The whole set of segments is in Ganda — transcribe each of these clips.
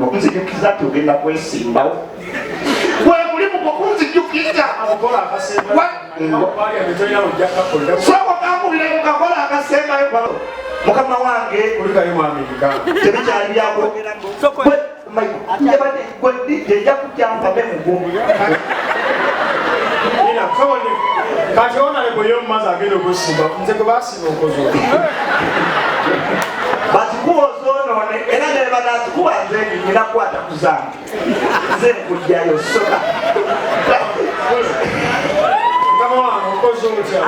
kuno nzijukiza ati ogenda kwesimbawo wemulimu gwokunzijukiza soka kakubire mukakola akasembayo mukama wange tebikyali byakwogerajja kukyampa bemugumu kati onalebo yomumazi agenda okusimba nze gwe basinga okozi bazikuwoza onone era nebanaazikuwa nze nyina kukwata kuzange nze nkujjayo soka mukama wange okozi otya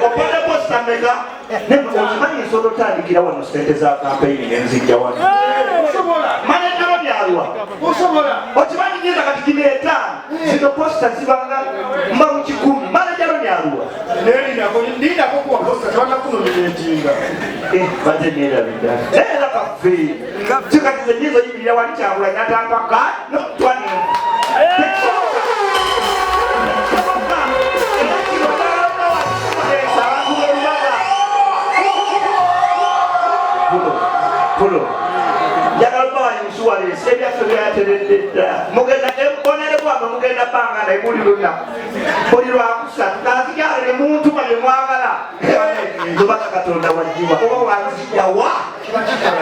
opande positameka okimanyi nsobola otandikira wano sente za kampeyini nenzijja wano manejalo byaliwa okimanyi nyinza kati gino 5 zino posita zibanga mba mu 10 manejalo byaliwa ndinako kuwa posita tebanakunomera entinga baze nerabida era kaffe kikatize nyizo yibirira wali kyabula nyatampaka notwani Pulo. Jangan lupa yang suara saya sudah terdedah. Mungkin ada koner apa, mungkin ada pangan, ada budi lunak. Budi lu aku sat. Kalau tiga hari muncul ada muangala. Coba tak kata orang jiwa. Kau wansi Jawa.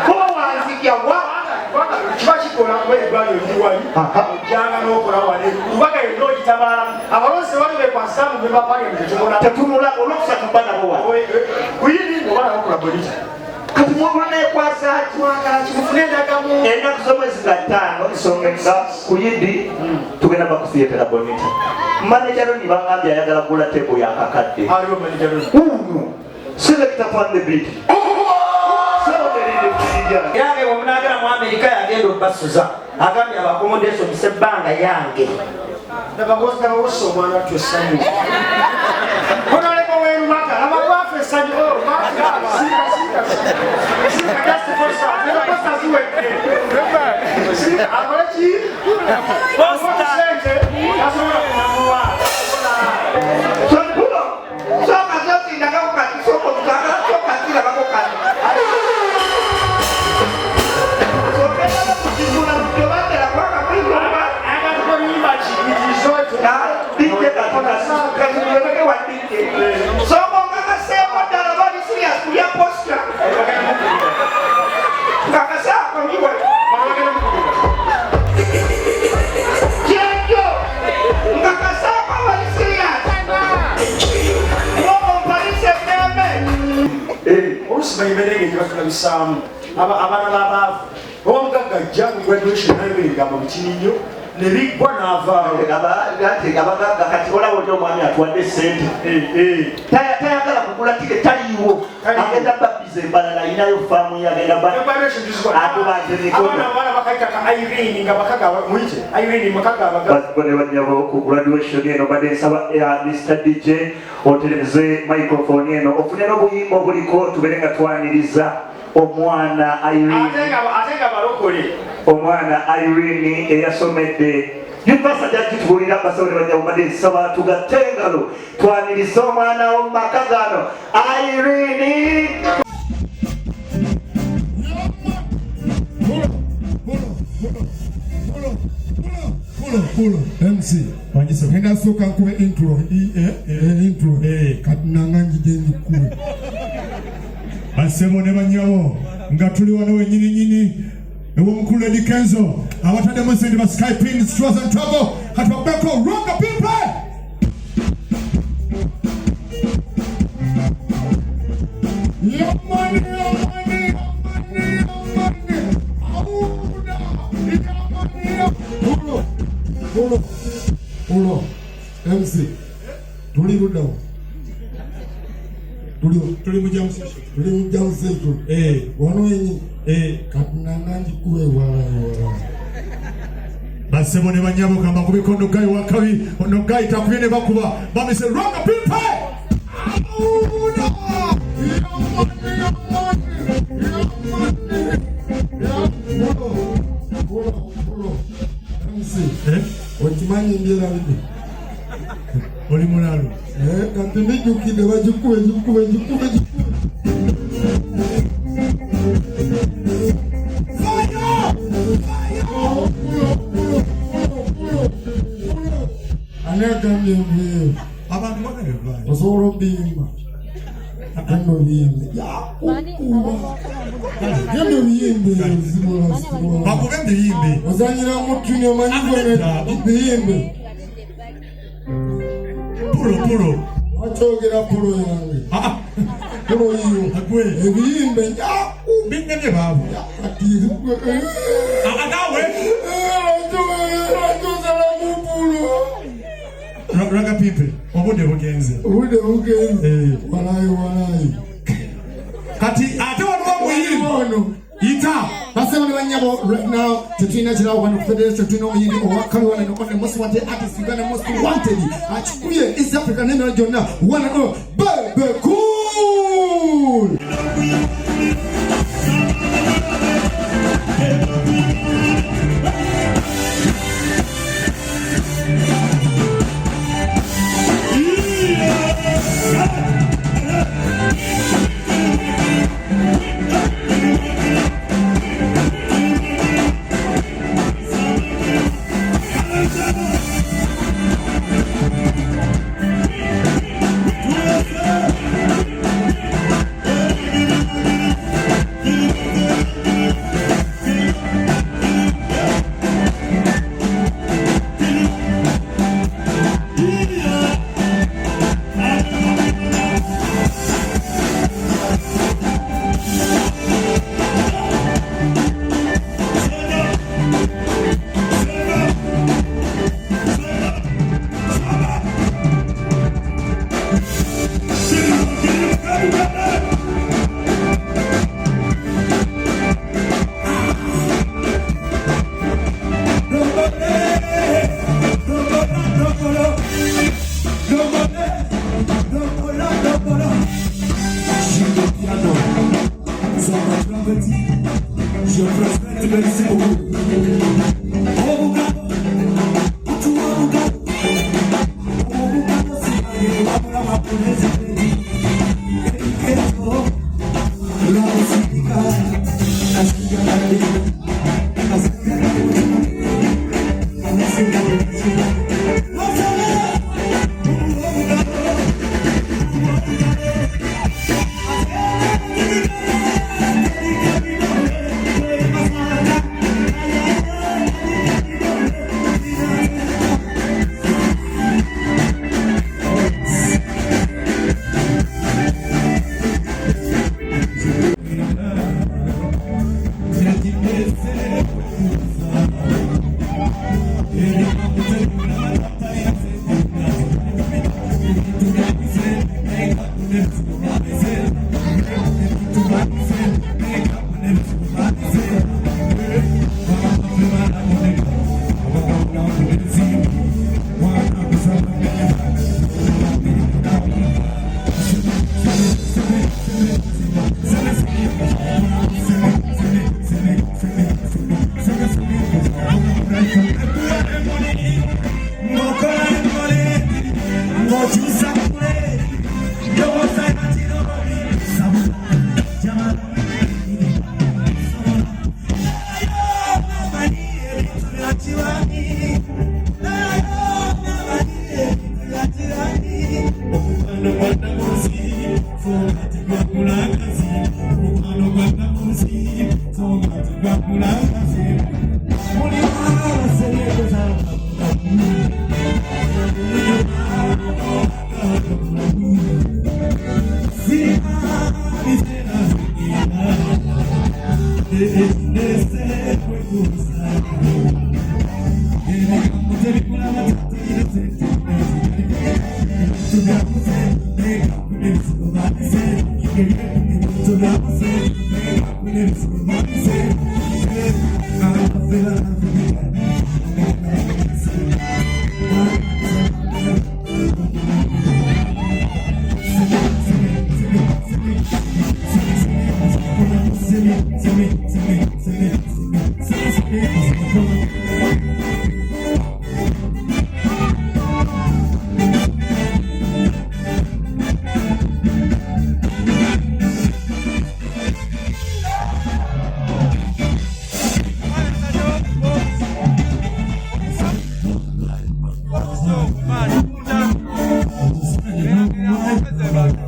Kau wansi Jawa. Coba sih orang balik jiwa ni. Jangan orang wali. Coba kayak lo ditabara. Awalnya sewaktu berpasang berapa yang berjumlah. Tertumula ulok satu pada bawah. Kuini orang aku beri. Kati mwagulana ekwasa twagala kimufunendagamu ennaku z'omwezi ga 5 isonga kuyidi tugenda bakufiyetera bonita manejaro nibangambye ayagala kugula tebo yakakadde selector on the beat yange omunagala mu Amerika yagenda obbasuza agambye abakomodesho bisebbanga yange nabagosa omwana twesanyu onaleko werumaka abagwafe sanyu that's the first time. Never posta as well. See, I'm ready. Posta. So pulo. So kazote ndakauka soko tukaka soko kila bakoka. So kama kujibuna mjobate la kwaka kwiko. Aga kuimba chini zote. Dije katona kazi mweke wa dije. So kama sema dalabani serious kuya posta. Sibayiberenge gyebakulabisamu abaana b'abaavu omugagga ajja ku graduation nayoberegamba mu kininyo ne biggwa n'avaawo abagagga kati olaba oli omwami atuwadde sente tayagala kugula tike taliiwo agenda babbiza embalala ayinayo faamu ye agenda abaana bakaitaka Irene nga bakaga muyite Irene makaga bane banyabo ku graduation eno badde nsaba Mr. DJ otereze microphone eno ofune n'obuyimba obuliko tubere nga twaniriza omwana Irene atenga balokole omwana Irene eyasomedde yupasa jaji tukulira basore banyabo badde nsaba tugatengalo twaniriza omwana omumaka gano Irene Pulo MC wanyise kwenda soka kuwe intro katunanga njijeni kuwe basemo ne banyawo nga tuli wano wenyini ewo mukulu Dikenzo abatade musindi ba Skype in stress and trouble katwabeko wrong people your money Pulo MC tuli rudawo tuli mujamseto wano yenyi katunananji kuwe wala basemo ne banyabo kamba kubikondo gai wakawi ono gai takuyene bakuba bamise wrong people Pulo MC okimanyi mbiera bibi oli mulalo kati nijjukidde bagikube ani agambye nvuyeyo abantu bagabye osobola obimba gendo biyimbe gendo biyimbe bakube mbiyimbe ozanyira mutuni omanyi gona biyimbe pulo wakyogera pulo yange pulo yiyo ebiyimbe bingemye baabo agawe raga pipe obudde bugenze walayi kati ate waliwo omuyimbi ita basema ne banyabo right now tetulina kirawo wano ku federation tulina omuyimbi owakali wano on the most wanted artist Uganda most wanted akikuye East Africa n'emira gyonna one Bebe Cool. Amen.